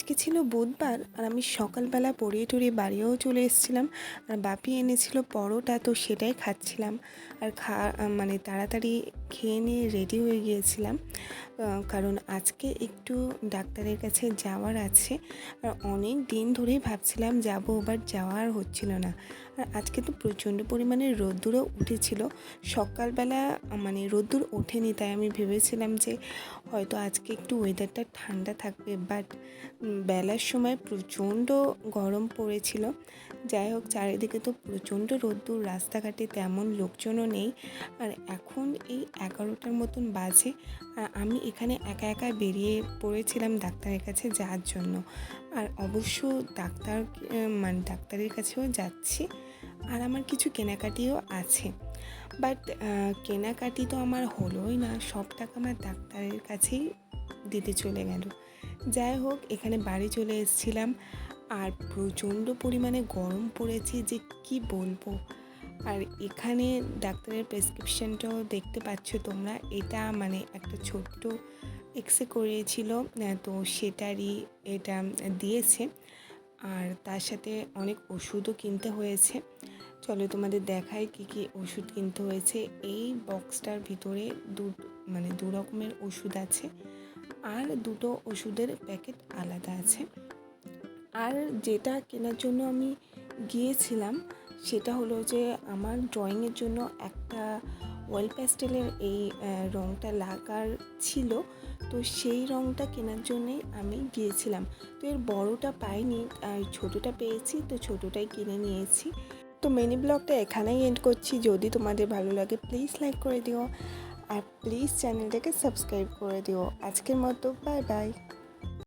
আজকে ছিল বুধবার আর আমি সকালবেলা পড়িয়ে টড়িয়ে বাড়িও চলে এসেছিলাম। আর বাপি এনেছিল পরোটা, তো সেটাই খাচ্ছিলাম। আর মানে তাড়াতাড়ি খেয়ে নিয়ে রেডি হয়ে গিয়েছিলাম, কারণ আজকে একটু ডাক্তারের কাছে যাওয়ার আছে। আর অনেক দিন ধরেই ভাবছিলাম যাব, বাট যাওয়া আর হচ্ছিল না। আর আজকে তো প্রচণ্ড পরিমাণে রোদ্দুরও উঠেছিল। সকালবেলা মানে রোদ্দুর ওঠেনি, তাই আমি ভেবেছিলাম যে হয়তো আজকে একটু ওয়েদারটা ঠান্ডা থাকবে, বাট বেলার সময় প্রচণ্ড গরম পড়েছিল। যাই হোক, চারিদিকে তো প্রচণ্ড রোদ্দুর, রাস্তাঘাটে তেমন লোকজনও নেই। আর এখন এই 11টার মতন বাজে, আর আমি এখানে একা একা বেরিয়ে পড়েছিলাম ডাক্তারের কাছে যাওয়ার জন্য। আর অবশ্য ডাক্তারের কাছেও যাচ্ছি, আর আমার কিছু কেনাকাটিও আছে। বাট কেনাকাটি তো আমার হলোই না, সব টাকা আমার ডাক্তারের কাছেই দিতে চলে গেল। যাই হোক, এখানে বাড়ি চলে এসেছিলাম, আর প্রচণ্ড পরিমাণে গরম পড়েছে যে কি বলবো। আর এখানে ডাক্তারের প্রেসক্রিপশনটাও দেখতে পাচ্ছ তোমরা, এটা মানে একটা ছোট্ট এক্সরে করিয়েছিল, তো সেটারই এটা দিয়েছে। আর তার সাথে অনেক ওষুধও কিনতে হয়েছে। চলো তোমাদের দেখাই কি কি ওষুধ কিনতে হয়েছে। এই বক্সটার ভিতরে দু রকমের ওষুধ আছে, আর দুটো ওষুধের প্যাকেট আলাদা আছে। আর যেটা কেনার জন্য আমি গিয়েছিলাম সেটা হলো যে আমার ড্রয়িংয়ের জন্য একটা অয়েল প্যাস্টেলের এই রঙটা লাগার ছিল, তো সেই রঙটা কেনার জন্যেই আমি গিয়েছিলাম। তো এর বড়টা পাইনি, আর ছোটোটা পেয়েছি, তো ছোটোটাই কিনে নিয়েছি। তো মিনি ব্লগটা এখানেই এন্ড করছি। যদি তোমাদের ভালো লাগে প্লিজ লাইক করে দিও, আর প্লিজ চ্যানেলটাকে সাবস্ক্রাইব করে দিও। আজকের মতো বাই বাই।